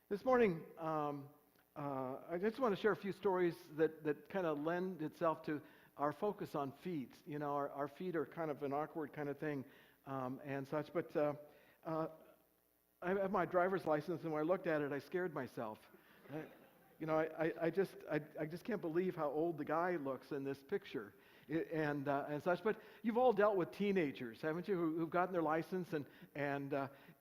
This morning, I just want to share a few stories that kind of lend itself to our focus on feet. You know, our feet are kind of an awkward kind of thing and such. But I have my driver's license, and when I looked at it, I scared myself. I just can't believe how old the guy looks in this picture. And such. But you've all dealt with teenagers, haven't you, who've gotten their license, and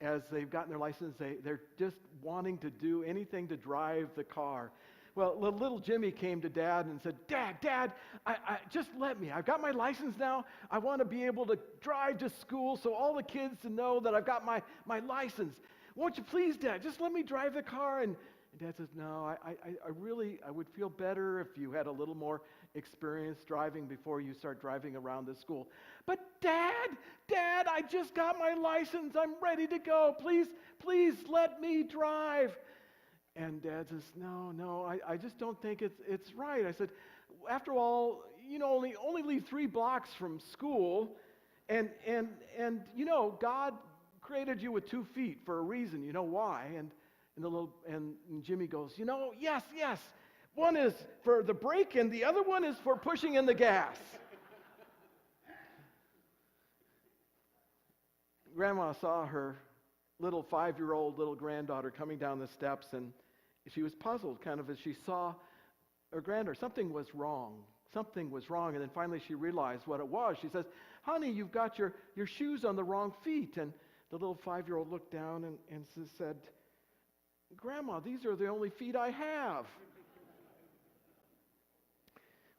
as they've gotten their license, they're just wanting to do anything to drive the car. Well, little Jimmy came to Dad and said, Dad, I just let me. I've got my license now. I want to be able to drive to school so all the kids know that I've got my license. Won't you please, Dad, just let me drive the car? And Dad says, no, I would feel better if you had a little more experience driving before you start driving around the school. But Dad, I just got my license. I'm ready to go. Please let me drive. And Dad says, no, I just don't think it's right. I said, after all, only leave 3 blocks from school, and God created you with 2 feet for a reason. You know why? And Jimmy goes, yes. One is for the brake, and the other one is for pushing in the gas. Grandma saw her little 5-year-old little granddaughter coming down the steps, and she was puzzled kind of as she saw her granddaughter. Something was wrong. And then finally she realized what it was. She says, honey, you've got your shoes on the wrong feet. And the little 5-year-old looked down and said, Grandma, these are the only feet I have.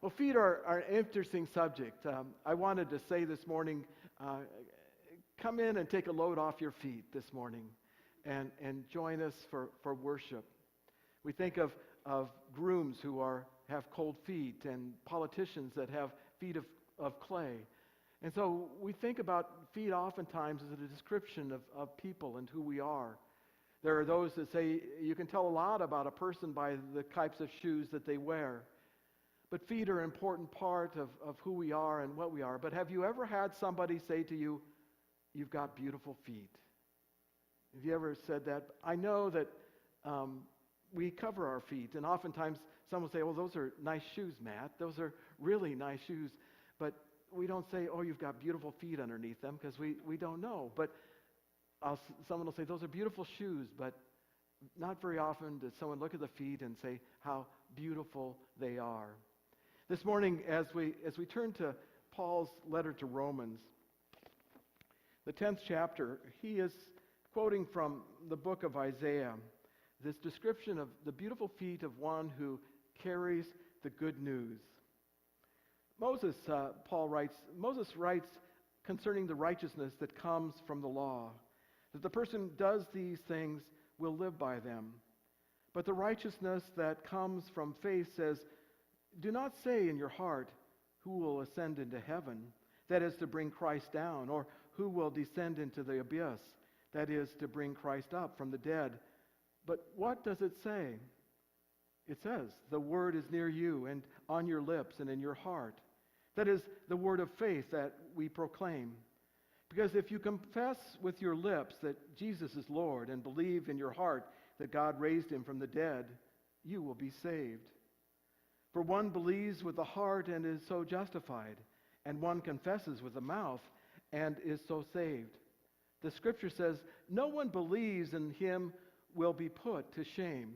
Well, feet are an interesting subject. I wanted to say this morning, come in and take a load off your feet this morning and join us for worship. We think of grooms who have cold feet and politicians that have feet of clay. And so we think about feet oftentimes as a description of people and who we are. There are those that say you can tell a lot about a person by the types of shoes that they wear. But feet are an important part of who we are and what we are. But have you ever had somebody say to you, you've got beautiful feet? Have you ever said that? I know that we cover our feet, and oftentimes someone will say, well, those are nice shoes, Matt. Those are really nice shoes. But we don't say, oh, you've got beautiful feet underneath them, because we don't know. But someone will say, those are beautiful shoes, but not very often does someone look at the feet and say how beautiful they are. This morning, as we turn to Paul's letter to Romans, the 10th chapter, he is quoting from the book of Isaiah, this description of the beautiful feet of one who carries the good news. Moses writes concerning the righteousness that comes from the law, that the person who does these things will live by them. But the righteousness that comes from faith says, do not say in your heart, who will ascend into heaven, that is to bring Christ down, or who will descend into the abyss, that is to bring Christ up from the dead. But what does it say? It says, the word is near you and on your lips and in your heart. That is the word of faith that we proclaim. Because if you confess with your lips that Jesus is Lord and believe in your heart that God raised him from the dead, you will be saved. For one believes with the heart and is so justified, and one confesses with the mouth and is so saved. The scripture says, no one believes in him will be put to shame.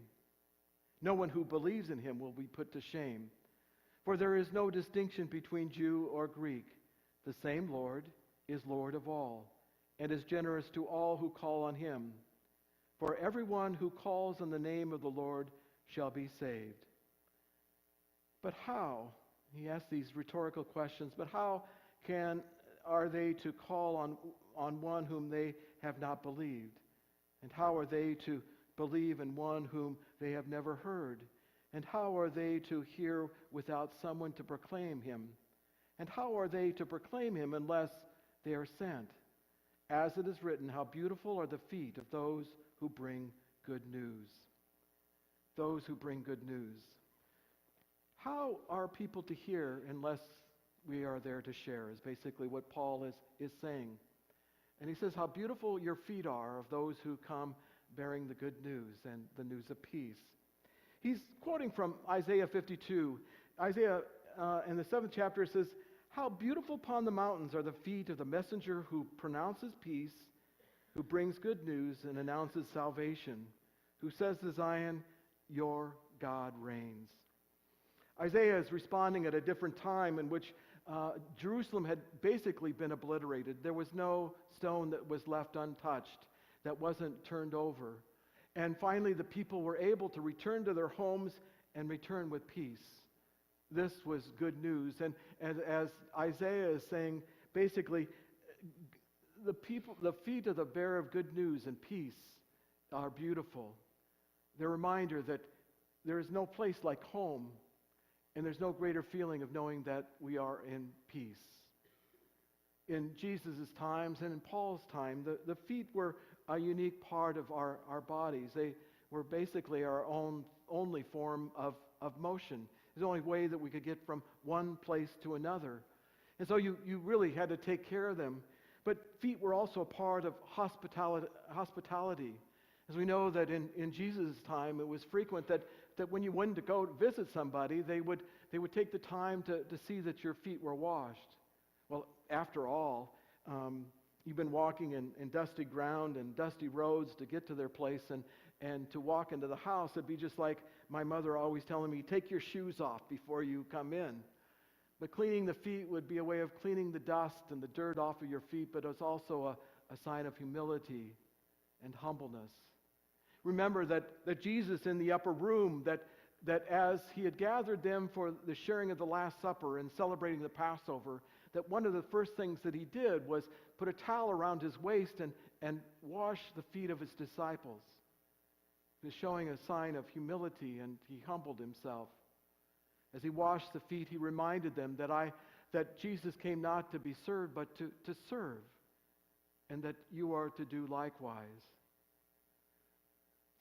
No one who believes in him will be put to shame. For there is no distinction between Jew or Greek. The same Lord is Lord of all, and is generous to all who call on him. For everyone who calls on the name of the Lord shall be saved. But how? He asks these rhetorical questions, but how are they to call on one whom they have not believed? And how are they to believe in one whom they have never heard? And how are they to hear without someone to proclaim him? And how are they to proclaim him unless they are sent? As it is written, how beautiful are the feet of those who bring good news. Those who bring good news. How are people to hear unless we are there to share, is basically what Paul is saying. And he says, how beautiful your feet are of those who come bearing the good news and the news of peace. He's quoting from Isaiah 52. Isaiah in the 7th chapter says, "How beautiful upon the mountains are the feet of the messenger who pronounces peace, who brings good news and announces salvation, who says to Zion, your God reigns." Isaiah is responding at a different time in which Jerusalem had basically been obliterated. There was no stone that was left untouched, that wasn't turned over. And finally, the people were able to return to their homes and return with peace. This was good news. And as Isaiah is saying, basically, the feet of the bearer of good news and peace are beautiful. They're a reminder that there is no place like home, and there's no greater feeling of knowing that we are in peace. In Jesus' times and in Paul's time, the feet were a unique part of our bodies. They were basically our only form of motion. It's the only way that we could get from one place to another. And so you really had to take care of them. But feet were also a part of hospitality. As we know that in Jesus' time, it was frequent that when you went to go visit somebody, they would take the time to see that your feet were washed. Well, after all, you've been walking in dusty ground and dusty roads to get to their place, and to walk into the house, it'd be just like my mother always telling me, take your shoes off before you come in. But cleaning the feet would be a way of cleaning the dust and the dirt off of your feet, but it's also a sign of humility and humbleness. Remember that Jesus in the upper room, that as he had gathered them for the sharing of the Last Supper and celebrating the Passover, that one of the first things that he did was put a towel around his waist and wash the feet of his disciples. He was showing a sign of humility, and he humbled himself. As he washed the feet, he reminded them that Jesus came not to be served, but to serve, and that you are to do likewise.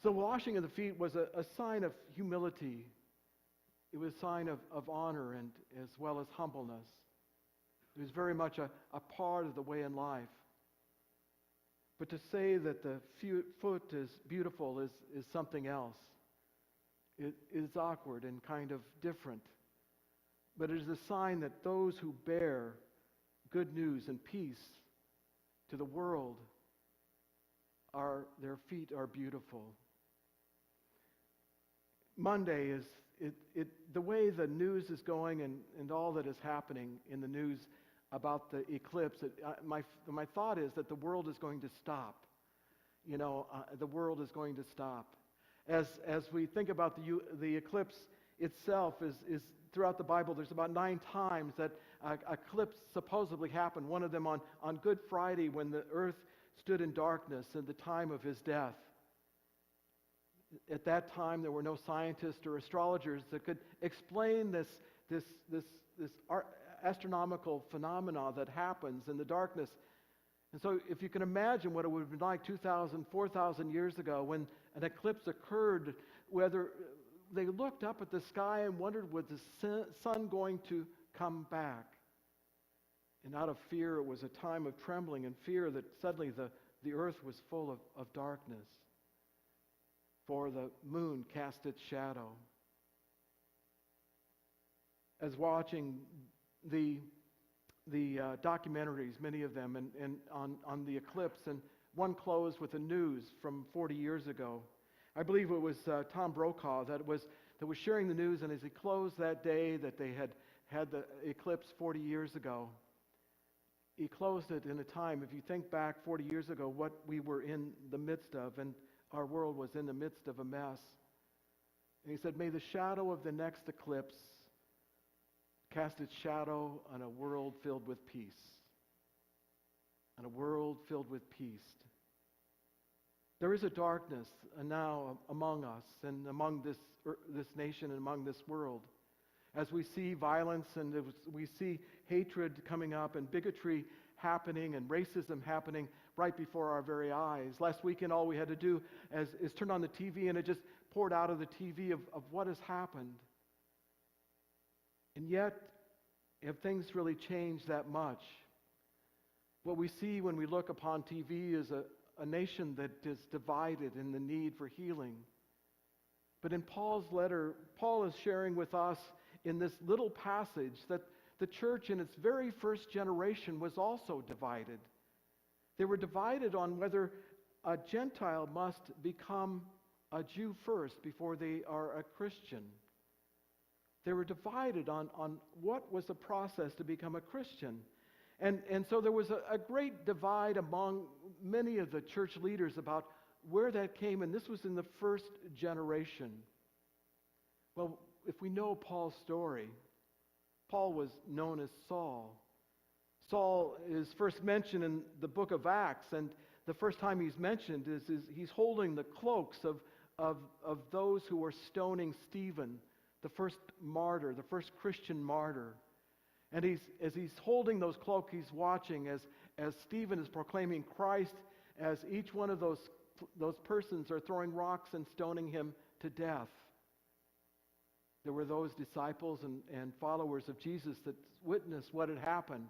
So washing of the feet was a sign of humility. It was a sign of honor and as well as humbleness. It was very much a part of the way in life. But to say that the foot is beautiful is something else. It is awkward and kind of different. But it is a sign that those who bear good news and peace to the world, their feet are beautiful. Monday is the way the news is going and all that is happening in the news about the eclipse. My thought is that the world is going to stop. The world is going to stop. As we think about the eclipse itself, is throughout the Bible, there's about 9 times that eclipse supposedly happened. One of them on Good Friday, when the earth stood in darkness in the time of his death. At that time, there were no scientists or astrologers that could explain this astronomical phenomena that happens in the darkness. And so if you can imagine what it would have been like 2,000, 4,000 years ago when an eclipse occurred, whether they looked up at the sky and wondered, was the sun going to come back? And out of fear, it was a time of trembling and fear that suddenly the earth was full of darkness. For the moon cast its shadow. As watching the documentaries, many of them, and on the eclipse, and one closed with the news from 40 years ago. I believe it was Tom Brokaw that was sharing the news, and as he closed that day that they had the eclipse 40 years ago, he closed it in a time, if you think back 40 years ago, what we were in the midst of, and our world was in the midst of a mess. And he said, may the shadow of the next eclipse cast its shadow on a world filled with peace. On a world filled with peace. There is a darkness now among us and among this nation and among this world. As we see violence and as we see hatred coming up and bigotry happening and racism happening right before our very eyes. Last weekend, all we had to do is turn on the TV, and it just poured out of the TV of what has happened. And yet, have things really changed that much? What we see when we look upon TV is a nation that is divided in the need for healing. But in Paul's letter, Paul is sharing with us in this little passage that the church in its very first generation was also divided. They were divided on whether a Gentile must become a Jew first before they are a Christian. They were divided on what was the process to become a Christian. And so there was a great divide among many of the church leaders about where that came, and this was in the first generation. Well, if we know Paul's story, Paul was known as Saul. Saul is first mentioned in the book of Acts, and the first time he's mentioned is he's holding the cloaks of those who were stoning Stephen, the first martyr, the first Christian martyr. And as he's holding those cloaks, he's watching as Stephen is proclaiming Christ, as each one of those persons are throwing rocks and stoning him to death. There were those disciples and followers of Jesus that witnessed what had happened.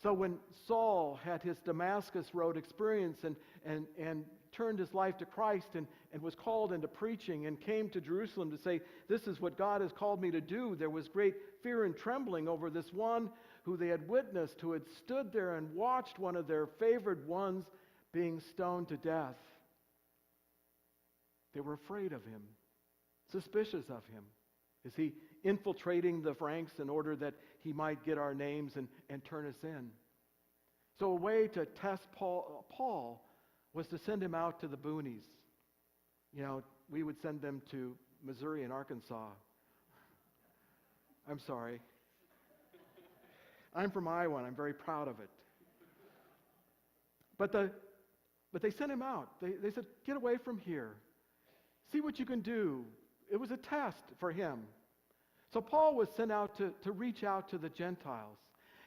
So when Saul had his Damascus Road experience and turned his life to Christ and was called into preaching and came to Jerusalem to say, this is what God has called me to do, there was great fear and trembling over this one who they had witnessed, who had stood there and watched one of their favored ones being stoned to death. They were afraid of him, suspicious of him. Is he infiltrating the ranks in order that he might get our names and turn us in? So a way to test Paul was to send him out to the boonies. You know, we would send them to Missouri and Arkansas. I'm sorry. I'm from Iowa, and I'm very proud of it. But they sent him out. They said, get away from here. See what you can do. It was a test for him. So Paul was sent out to reach out to the Gentiles.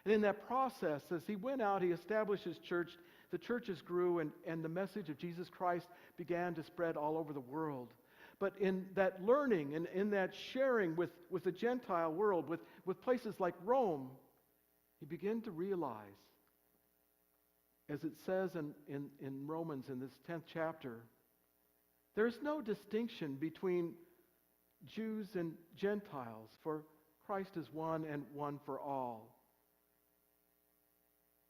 And in that process, as he went out, he established his church. The churches grew, and the message of Jesus Christ began to spread all over the world. But in that learning and in that sharing with the Gentile world, with places like Rome, he began to realize, as it says in Romans in this 10th chapter, there's no distinction between Jews and Gentiles, for Christ is one and one for all.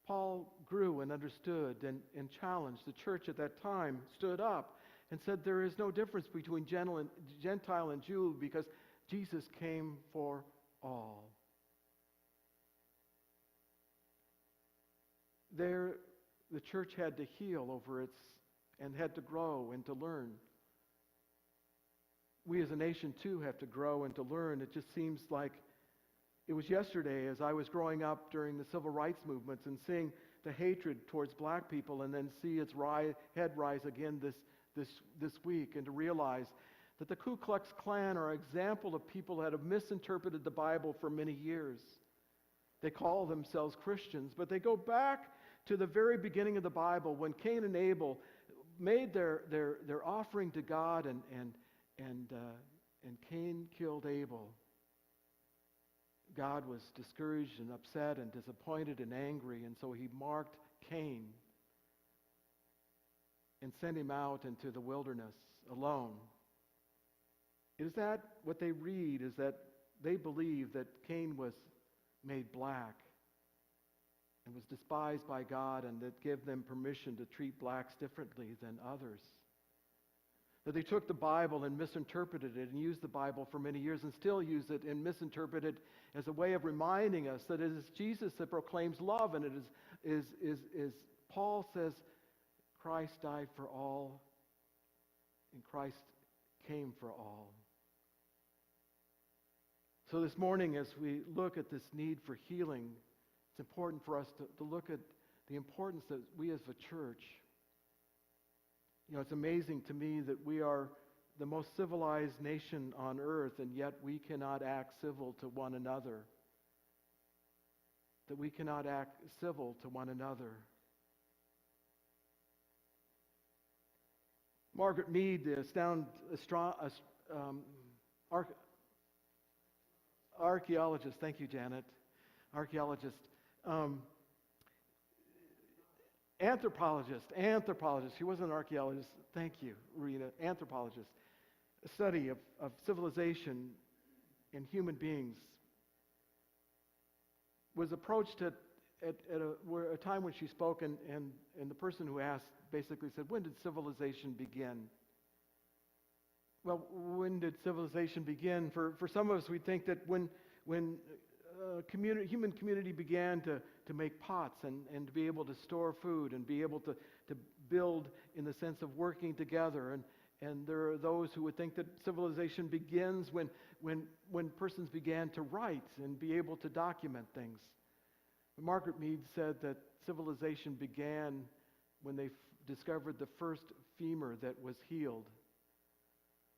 Paul grew and understood and challenged. The church at that time stood up and said there is no difference between Gentile and Jew because Jesus came for all. There, the church had to heal over its, and had to grow and to learn. We as a nation, too, have to grow and to learn. It just seems like it was yesterday as I was growing up during the civil rights movements and seeing the hatred towards black people and then see its head rise again this week, and to realize that the Ku Klux Klan are an example of people that have misinterpreted the Bible for many years. They call themselves Christians, but they go back to the very beginning of the Bible when Cain and Abel made their offering to God, and Cain killed Abel. God was discouraged and upset and disappointed and angry, and so he marked Cain and sent him out into the wilderness alone. Is that what they read? Is that they believe that Cain was made black and was despised by God, and that gave them permission to treat blacks differently than others? That they took the Bible and misinterpreted it and used the Bible for many years and still use it and misinterpret it as a way of reminding us that it is Jesus that proclaims love, and it is Paul says, Christ died for all, and Christ came for all. So this morning, as we look at this need for healing, it's important for us to look at the importance that we as a church, it's amazing to me that we are the most civilized nation on earth, and yet we cannot act civil to one another. That we cannot act civil to one another. Margaret Mead, the archaeologist, thank you, Janet, archaeologist, Anthropologist. She wasn't an archaeologist. Thank you, Rena. Anthropologist. A study of civilization and human beings. Was approached at a time when she spoke, and the person who asked basically said, "When did civilization begin?" Well, when did civilization begin? For some of us, we think that when human community began to make pots and to be able to store food and be able to build in the sense of working together. And there are those who would think that civilization begins when persons began to write and be able to document things. Margaret Mead said that civilization began when they discovered the first femur that was healed.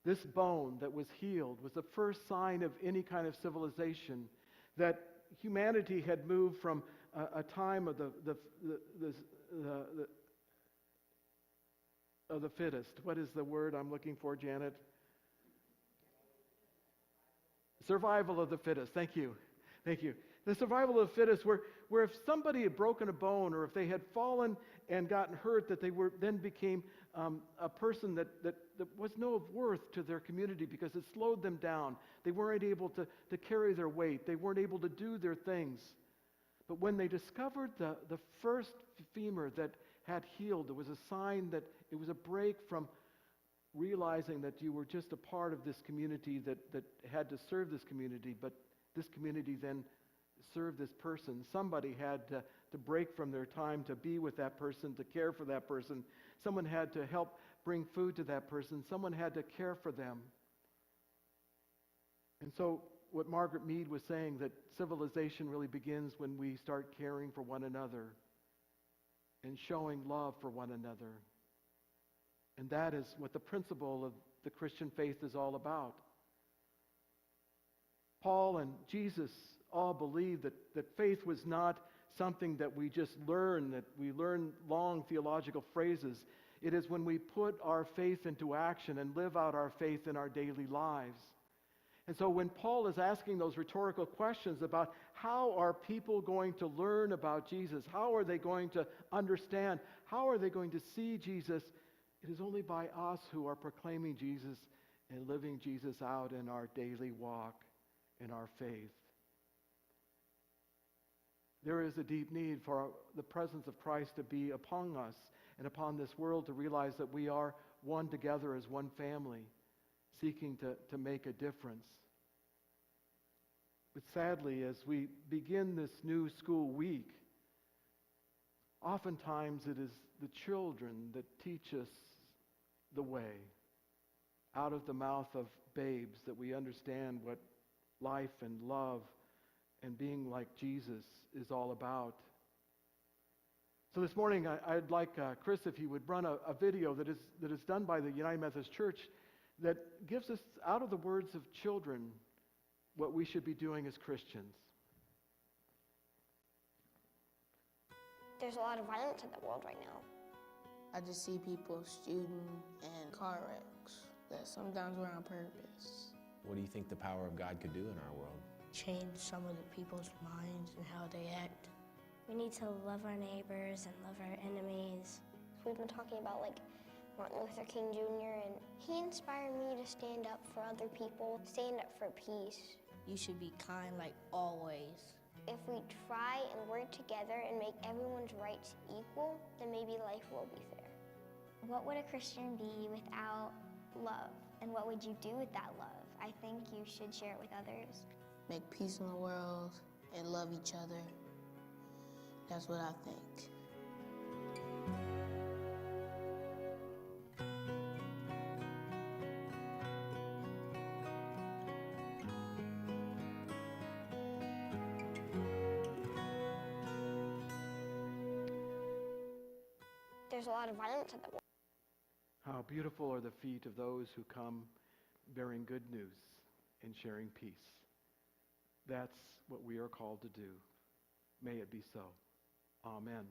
This bone that was healed was the first sign of any kind of civilization, that humanity had moved from a time of the fittest. What is the word I'm looking for, Janet? Survival of the fittest. Thank you. The survival of the fittest, where if somebody had broken a bone or if they had fallen and gotten hurt, that they then became a person that was no worth to their community because it slowed them down. They weren't able to carry their weight. They weren't able to do their things. But when they discovered the first femur that had healed, it was a sign that it was a break from realizing that you were just a part of this community that had to serve this community, but this community then served this person. Somebody had to break from their time to be with that person, to care for that person. Someone had to help bring food to that person. Someone had to care for them. And so what Margaret Mead was saying, that civilization really begins when we start caring for one another and showing love for one another. And that is what the principle of the Christian faith is all about. Paul and Jesus all believed that faith was not something that we just learn, that we learn long theological phrases. It is when we put our faith into action and live out our faith in our daily lives. And so when Paul is asking those rhetorical questions about how are people going to learn about Jesus, how are they going to understand, how are they going to see Jesus, it is only by us who are proclaiming Jesus and living Jesus out in our daily walk, in our faith. There is a deep need for the presence of Christ to be upon us and upon this world, to realize that we are one together as one family, seeking to make a difference. But sadly, as we begin this new school week, oftentimes it is the children that teach us the way. Out of the mouth of babes that we understand what life and love and being like Jesus is all about. So this morning, I'd like Chris, if he would run a video that is done by the United Methodist Church that gives us, out of the words of children, what we should be doing as Christians. There's a lot of violence in the world right now. I just see people shooting and car wrecks that sometimes were on purpose. What do you think the power of God could do in our world? Change some of the people's minds and how they act. We need to love our neighbors and love our enemies. We've been talking about Martin Luther King Jr. and he inspired me to stand up for other people, stand up for peace. You should be kind like always. If we try and work together and make everyone's rights equal, then maybe life will be fair. What would a Christian be without love? And what would you do with that love? I think you should share it with others. Make peace in the world and love each other. That's what I think. There's a lot of violence in the world. How beautiful are the feet of those who come bearing good news and sharing peace. That's what we are called to do. May it be so. Amen.